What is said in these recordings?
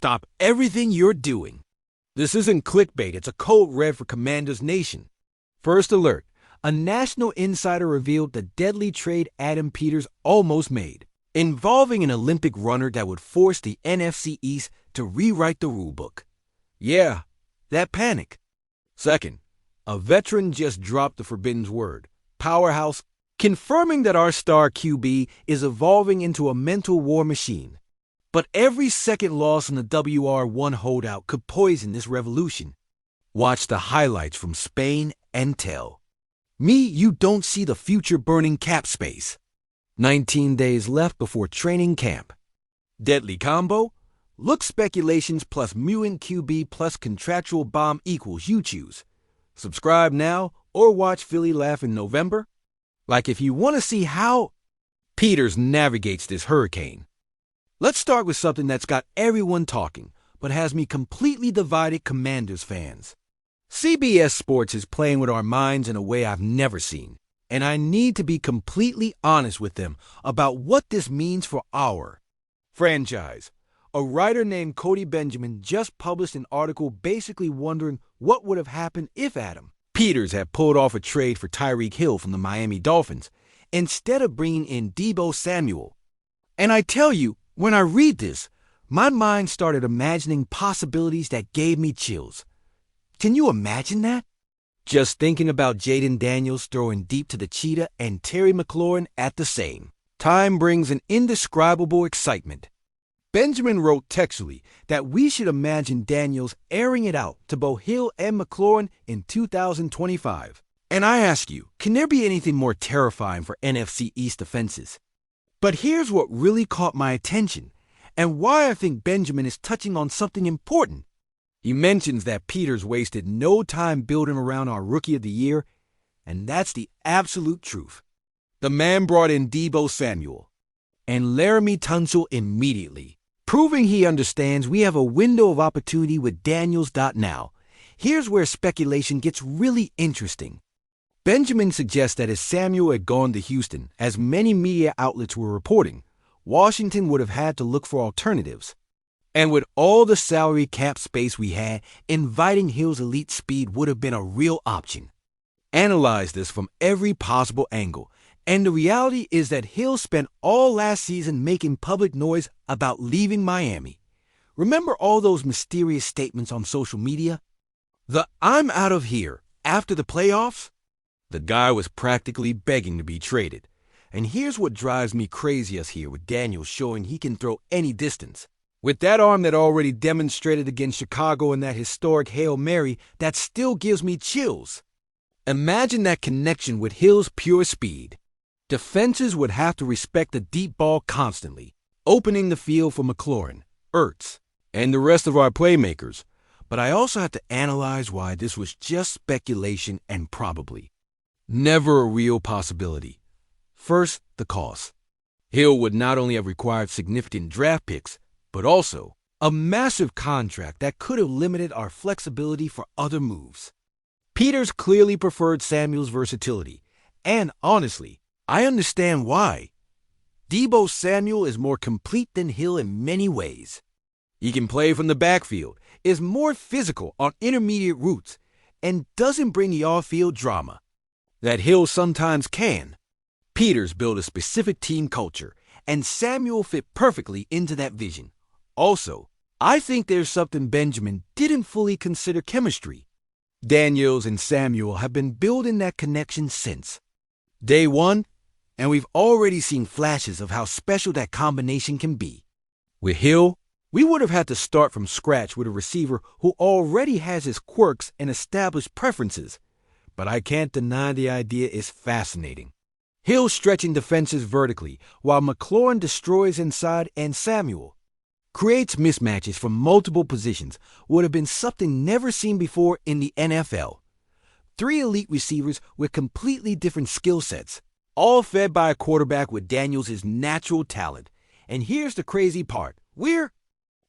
stop everything you're doing. This isn't clickbait, it's a code red for Commanders Nation. First alert, a national insider revealed the deadly trade Adam Peters almost made, involving an Olympic runner that would force the NFC East to rewrite the rulebook. Yeah, that panic. Second, a veteran just dropped the forbidden word, powerhouse, confirming that our star QB is evolving into a mental war machine. But every second loss in the WR1 holdout could poison this revolution. Watch the highlights from Spain and tell. Me, you don't see the future burning cap space. 19 days left before training camp. Deadly combo? Look speculations plus mutant QB plus contractual bomb equals you choose. Subscribe now or watch Philly laugh in November. Like if you want to see how Peters navigates this hurricane. Let's start with something that's got everyone talking, but has me completely divided Commanders fans. CBS Sports is playing with our minds in a way I've never seen, and I need to be completely honest with them about what this means for our franchise. A writer named Cody Benjamin just published an article basically wondering what would have happened if Adam Peters had pulled off a trade for Tyreek Hill from the Miami Dolphins instead of bringing in Deebo Samuel. And I tell you, when I read this, my mind started imagining possibilities that gave me chills. Can you imagine that? Just thinking about Jaden Daniels throwing deep to the cheetah and Terry McLaurin at the same time brings an indescribable excitement. Benjamin wrote textually that we should imagine Daniels airing it out to both Hill and McLaurin in 2025. And I ask you, can there be anything more terrifying for NFC East defenses? But here's what really caught my attention, and why I think Benjamin is touching on something important. He mentions that Peters wasted no time building around our Rookie of the Year, and that's the absolute truth. The man brought in Deebo Samuel and Laramie Tunsil immediately, proving he understands we have a window of opportunity with Daniels. Now, here's where speculation gets really interesting. Benjamin suggests that if Samuel had gone to Houston, as many media outlets were reporting, Washington would have had to look for alternatives. And with all the salary cap space we had, inviting Hill's elite speed would have been a real option. Analyze this from every possible angle, and the reality is that Hill spent all last season making public noise about leaving Miami. Remember all those mysterious statements on social media? The "I'm out of here" after the playoffs? The guy was practically begging to be traded. And here's what drives me craziest here with Daniels showing he can throw any distance. With that arm that already demonstrated against Chicago in that historic Hail Mary, that still gives me chills. Imagine that connection with Hill's pure speed. Defenses would have to respect the deep ball constantly, opening the field for McLaurin, Ertz, and the rest of our playmakers. But I also have to analyze why this was just speculation and probably never a real possibility. First, the cost. Hill would not only have required significant draft picks, but also a massive contract that could have limited our flexibility for other moves. Peters clearly preferred Samuel's versatility, and honestly, I understand why. Deebo Samuel is more complete than Hill in many ways. He can play from the backfield, is more physical on intermediate routes, and doesn't bring the off-field drama that Hill sometimes can. Peters built a specific team culture, and Samuel fit perfectly into that vision. Also, I think there's something Benjamin didn't fully consider: chemistry. Daniels and Samuel have been building that connection since day one, and we've already seen flashes of how special that combination can be. With Hill, we would have had to start from scratch with a receiver who already has his quirks and established preferences. But I can't deny the idea is fascinating. Hill stretching defenses vertically, while McLaurin destroys inside, and Samuel creates mismatches from multiple positions, would have been something never seen before in the NFL. 3 elite receivers with completely different skill sets, all fed by a quarterback with Daniels' natural talent. And here's the crazy part. We're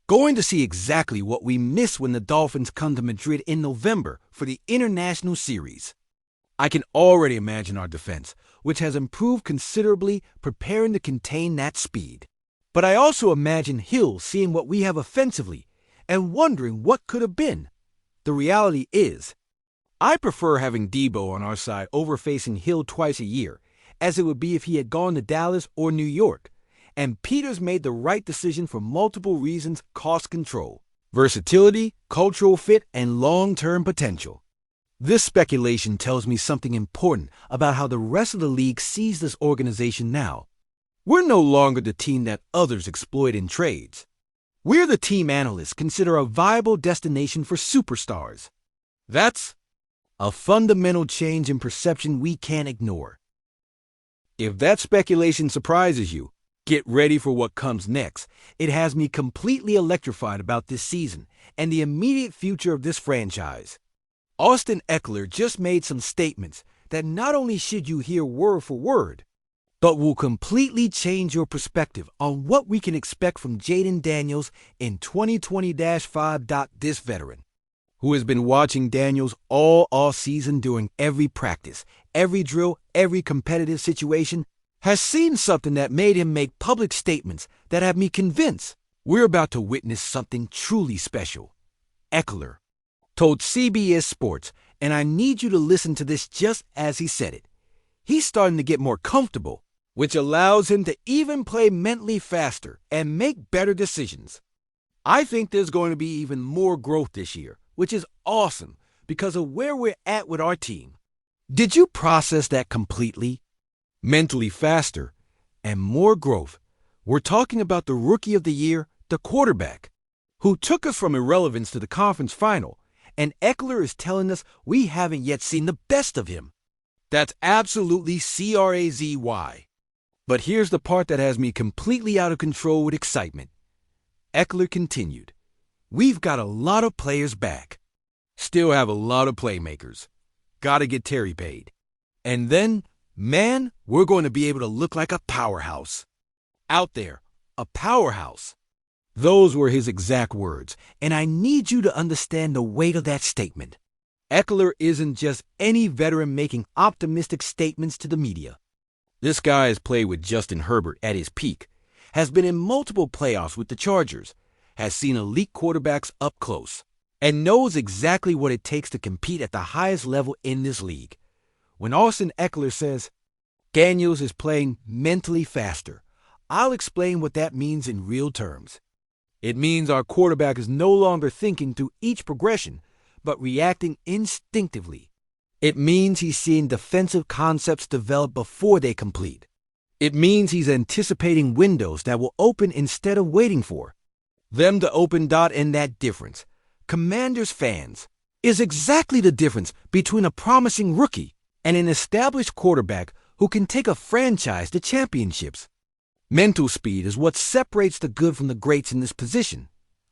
going to see exactly what we miss when the Dolphins come to Madrid in November for the International Series. I can already imagine our defense, which has improved considerably, preparing to contain that speed. But I also imagine Hill seeing what we have offensively and wondering what could have been. The reality is, I prefer having Debo on our side over facing Hill twice a year, as it would be if he had gone to Dallas or New York. And Peters made the right decision for multiple reasons: cost control, versatility, cultural fit, and long-term potential. This speculation tells me something important about how the rest of the league sees this organization now. We're no longer the team that others exploit in trades. We're the team analysts consider a viable destination for superstars. That's a fundamental change in perception we can't ignore. If that speculation surprises you, get ready for what comes next. It has me completely electrified about this season and the immediate future of this franchise. Austin Eckler just made some statements that not only should you hear word for word, but will completely change your perspective on what we can expect from Jaden Daniels in 2020-5. This veteran, who has been watching Daniels all off-season during every practice, every drill, every competitive situation, has seen something that made him make public statements that have me convinced we're about to witness something truly special. Eckler told CBS Sports, and I need you to listen to this just as he said it. He's starting to get more comfortable, which allows him to even play mentally faster and make better decisions. I think there's going to be even more growth this year, which is awesome because of where we're at with our team. Did you process that completely? Mentally faster and more growth. We're talking about the Rookie of the Year, the quarterback, who took us from irrelevance to the conference final, and Eckler is telling us we haven't yet seen the best of him. That's absolutely crazy. But here's the part that has me completely out of control with excitement. Eckler continued, "We've got a lot of players back. Still have a lot of playmakers. Gotta get Terry paid. And then, man, we're going to be able to look like a powerhouse. Out there, a powerhouse." Those were his exact words, and I need you to understand the weight of that statement. Eckler isn't just any veteran making optimistic statements to the media. This guy has played with Justin Herbert at his peak, has been in multiple playoffs with the Chargers, has seen elite quarterbacks up close, and knows exactly what it takes to compete at the highest level in this league. When Austin Eckler says, Daniels is playing mentally faster, I'll explain what that means in real terms. It means our quarterback is no longer thinking through each progression, but reacting instinctively. It means he's seeing defensive concepts develop before they complete. It means he's anticipating windows that will open instead of waiting for them to open. And that difference, Commanders fans, is exactly the difference between a promising rookie and an established quarterback who can take a franchise to championships. Mental speed is what separates the good from the greats in this position.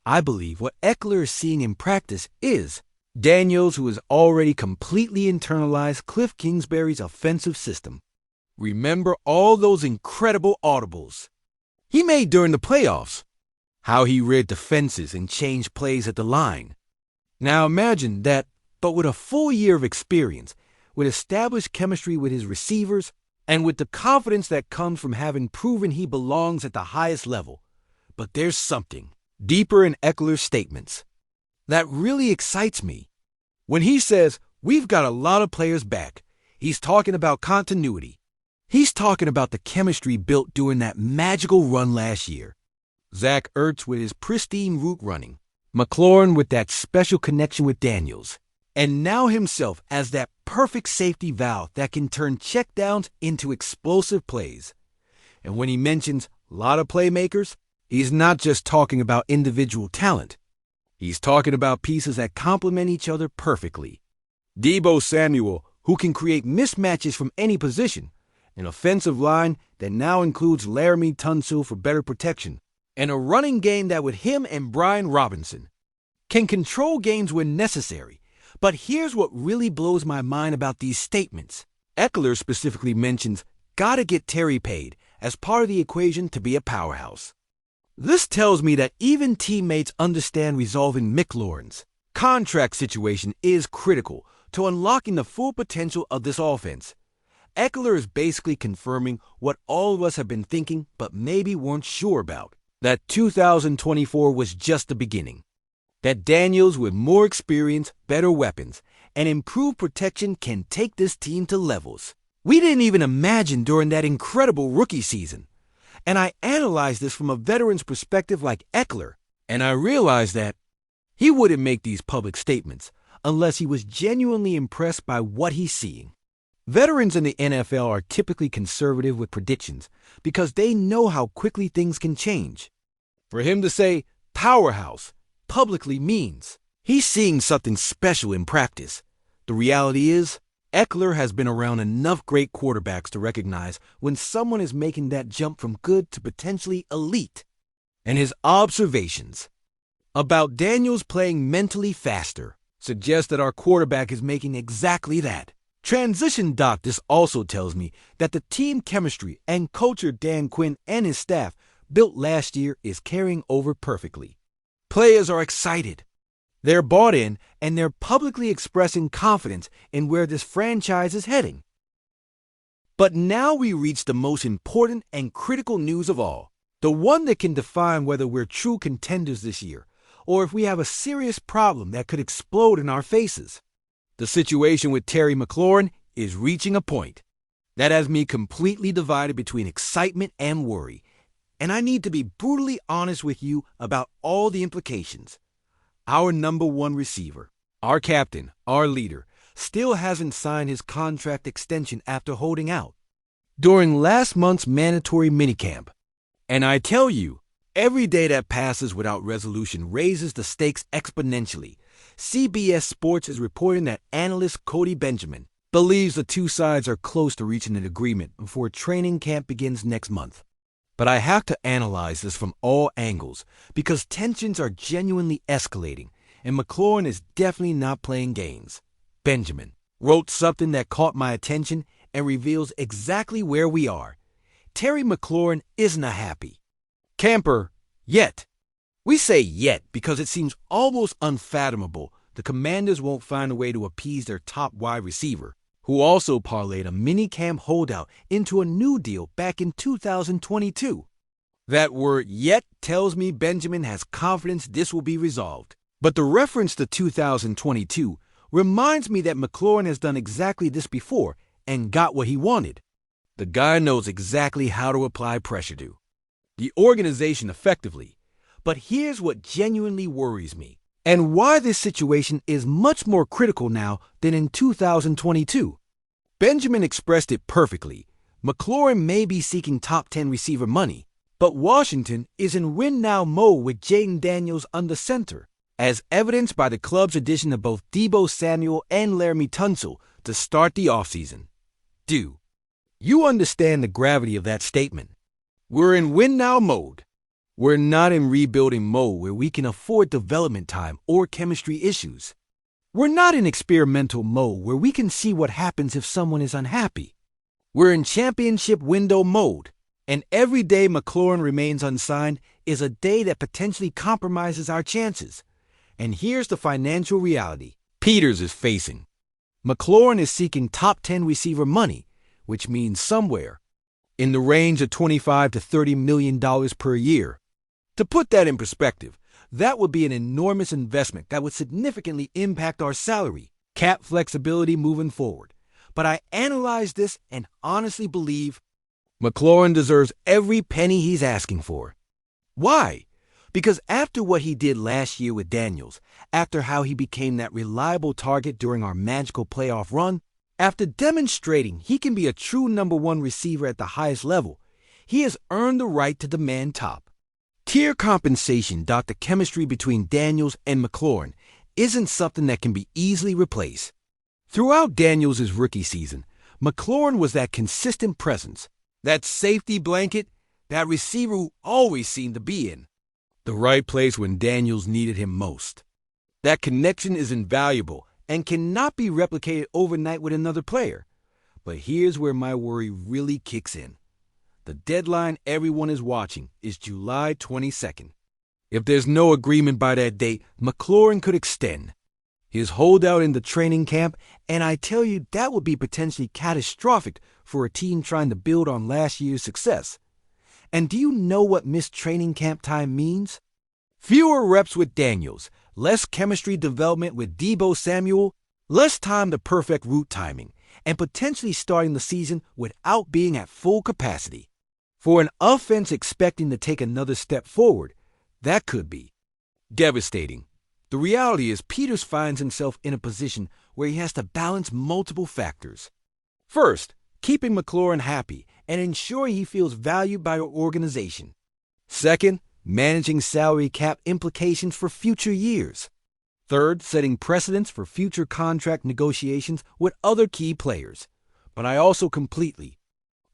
I believe what Eckler is seeing in practice is Daniels, who has already completely internalized Cliff Kingsbury's offensive system. Remember all those incredible audibles he made during the playoffs? How he read defenses and changed plays at the line. Now imagine that, but with a full year of experience, with established chemistry with his receivers, and with the confidence that comes from having proven he belongs at the highest level. But there's something deeper in Eckler's statements that really excites me. When he says, we've got a lot of players back, he's talking about continuity. He's talking about the chemistry built during that magical run last year. Zach Ertz with his pristine route running, McLaurin with that special connection with Daniels, and now himself as that perfect safety valve that can turn checkdowns into explosive plays. And when he mentions a lot of playmakers, he's not just talking about individual talent. He's talking about pieces that complement each other perfectly. Deebo Samuel, who can create mismatches from any position, an offensive line that now includes Laramie Tunsil for better protection, and a running game that with him and Brian Robinson can control games when necessary. But here's what really blows my mind about these statements. Eckler specifically mentions gotta get Terry paid as part of the equation to be a powerhouse. This tells me that even teammates understand resolving McLaurin's contract situation is critical to unlocking the full potential of this offense. Eckler is basically confirming what all of us have been thinking but maybe weren't sure about, that 2024 was just the beginning. that Daniels, with more experience, better weapons, and improved protection, can take this team to levels we didn't even imagine during that incredible rookie season. And I analyzed this from a veteran's perspective like Eckler, and I realized that he wouldn't make these public statements unless he was genuinely impressed by what he's seeing. Veterans in the NFL are typically conservative with predictions because they know how quickly things can change. For him to say powerhouse publicly means he's seeing something special in practice. The reality is, Eckler has been around enough great quarterbacks to recognize when someone is making that jump from good to potentially elite. And his observations about Daniels playing mentally faster suggest that our quarterback is making exactly that. Transition Doc, this also tells me that the team chemistry and culture Dan Quinn and his staff built last year is carrying over perfectly. Players are excited. They're bought in, and they're publicly expressing confidence in where this franchise is heading. But now we reach the most important and critical news of all, the one that can define whether we're true contenders this year, or if we have a serious problem that could explode in our faces. The situation with Terry McLaurin is reaching a point that has me completely divided between excitement and worry, and I need to be brutally honest with you about all the implications. Our number one receiver, our captain, our leader, still hasn't signed his contract extension after holding out during last month's mandatory minicamp. And I tell you, every day that passes without resolution raises the stakes exponentially. CBS Sports is reporting that analyst Cody Benjamin believes the two sides are close to reaching an agreement before training camp begins next month. But I have to analyze this from all angles because tensions are genuinely escalating, and McLaurin is definitely not playing games. Benjamin wrote something that caught my attention and reveals exactly where we are. Terry McLaurin isn't a happy camper yet. We say yet because it seems almost unfathomable the Commanders won't find a way to appease their top wide receiver, who also parlayed a minicamp holdout into a new deal back in 2022. That word yet tells me Benjamin has confidence this will be resolved. But the reference to 2022 reminds me that McLaurin has done exactly this before and got what he wanted. The guy knows exactly how to apply pressure to the organization effectively. But here's what genuinely worries me, and why this situation is much more critical now than in 2022. Benjamin expressed it perfectly. McLaurin may be seeking top 10 receiver money, but Washington is in win-now mode with Jaden Daniels under center, as evidenced by the club's addition of both Deebo Samuel and Laramie Tunsil to start the offseason. Do you understand the gravity of that statement? We're in win-now mode. We're not in rebuilding mode where we can afford development time or chemistry issues. We're not in experimental mode where we can see what happens if someone is unhappy. We're in championship window mode, and every day McLaurin remains unsigned is a day that potentially compromises our chances. And here's the financial reality Peters is facing. McLaurin is seeking top 10 receiver money, which means somewhere in the range of $25 to $30 million per year. To put that in perspective, that would be an enormous investment that would significantly impact our salary, cap flexibility moving forward. But I analyze this and honestly believe McLaurin deserves every penny he's asking for. Why? Because after what he did last year with Daniels, after how he became that reliable target during our magical playoff run, after demonstrating he can be a true number one receiver at the highest level, he has earned the right to demand top tier compensation. The chemistry between Daniels and McLaurin isn't something that can be easily replaced. Throughout Daniels' rookie season, McLaurin was that consistent presence, that safety blanket, that receiver who always seemed to be in the right place when Daniels needed him most. That connection is invaluable and cannot be replicated overnight with another player. But here's where my worry really kicks in. The deadline everyone is watching is July 22nd. If there's no agreement by that date, McLaurin could extend his holdout in the training camp, and I tell you that would be potentially catastrophic for a team trying to build on last year's success. And do you know what missed training camp time means? Fewer reps with Daniels, less chemistry development with Deebo Samuel, less time to perfect route timing, and potentially starting the season without being at full capacity. For an offense expecting to take another step forward, that could be devastating. The reality is Peters finds himself in a position where he has to balance multiple factors. First, keeping McLaurin happy and ensuring he feels valued by our organization. Second, managing salary cap implications for future years. Third, setting precedents for future contract negotiations with other key players. But I also completely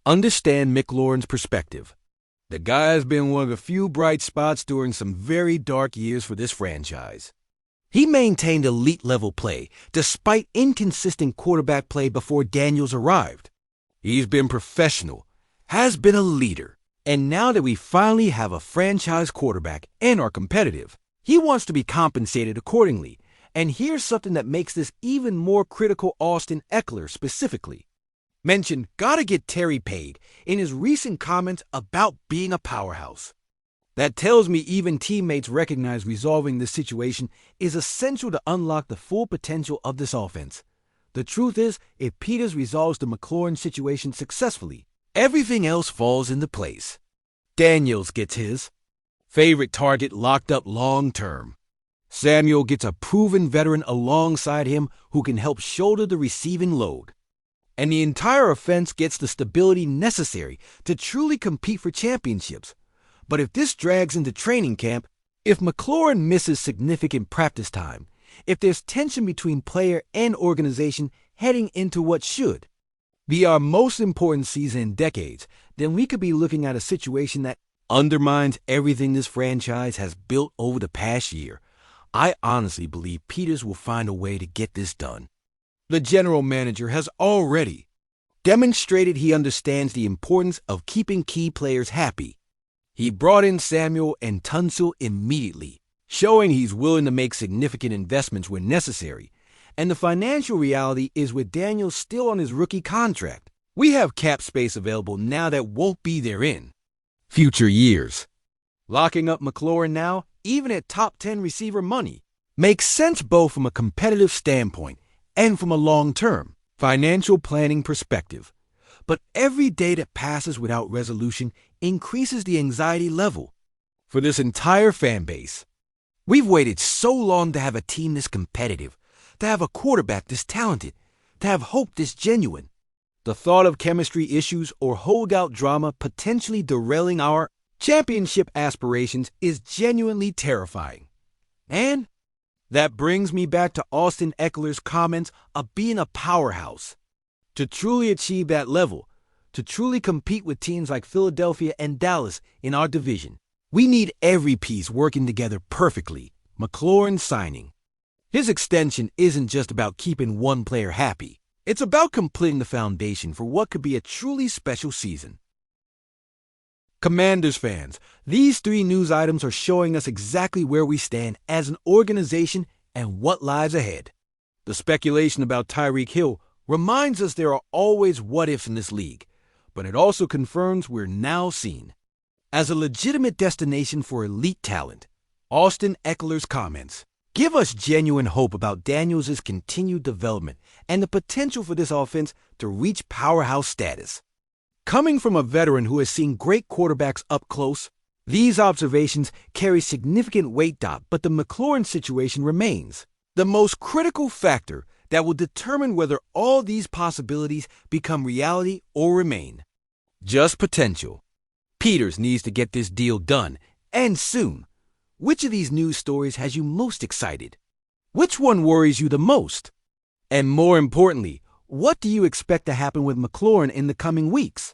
understand McLaurin's perspective. The guy has been one of the few bright spots during some very dark years for this franchise. He maintained elite-level play despite inconsistent quarterback play before Daniels arrived. He's been professional, has been a leader, and now that we finally have a franchise quarterback and are competitive, he wants to be compensated accordingly. And here's something that makes this even more critical: Austin Eckler specifically mentioned gotta get Terry paid in his recent comments about being a powerhouse. That tells me even teammates recognize resolving this situation is essential to unlock the full potential of this offense. The truth is, if Peters resolves the McLaurin situation successfully, everything else falls into place. Daniels gets his favorite target locked up long-term. Samuel gets a proven veteran alongside him who can help shoulder the receiving load. And the entire offense gets the stability necessary to truly compete for championships. But if this drags into training camp, if McLaurin misses significant practice time, if there's tension between player and organization heading into what should be our most important season in decades, then we could be looking at a situation that undermines everything this franchise has built over the past year. I honestly believe Peters will find a way to get this done. The general manager has already demonstrated he understands the importance of keeping key players happy. He brought in Samuel and Tunsil immediately, showing he's willing to make significant investments when necessary. And the financial reality is, with Daniels still on his rookie contract, we have cap space available now that won't be there in future years. Locking up McLaurin now, even at top 10 receiver money, makes sense both from a competitive standpoint and from a long-term financial planning perspective. But every day that passes without resolution increases the anxiety level for this entire fan base. We've waited so long to have a team this competitive, to have a quarterback this talented, to have hope this genuine. The thought of chemistry issues or holdout drama potentially derailing our championship aspirations is genuinely terrifying. And that brings me back to Austin Eckler's comments of being a powerhouse. To truly achieve that level, to truly compete with teams like Philadelphia and Dallas in our division, we need every piece working together perfectly. McLaurin signing his extension isn't just about keeping one player happy. It's about completing the foundation for what could be a truly special season. Commanders fans, these 3 news items are showing us exactly where we stand as an organization and what lies ahead. The speculation about Tyreek Hill reminds us there are always what-ifs in this league, but it also confirms we're now seen as a legitimate destination for elite talent. Austin Eckler's comments give us genuine hope about Daniels' continued development and the potential for this offense to reach powerhouse status. Coming from a veteran who has seen great quarterbacks up close, these observations carry significant weight. But the McLaurin situation remains the most critical factor that will determine whether all these possibilities become reality or remain just potential. Peters needs to get this deal done, and soon. Which of these news stories has you most excited? Which one worries you the most? And more importantly, what do you expect to happen with McLaurin in the coming weeks?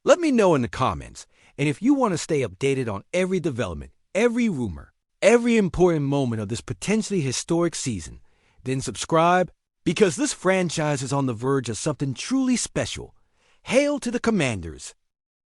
Let me know in the comments. And if you want to stay updated on every development, every rumor, every important moment of this potentially historic season, then subscribe, because this franchise is on the verge of something truly special. Hail to the Commanders!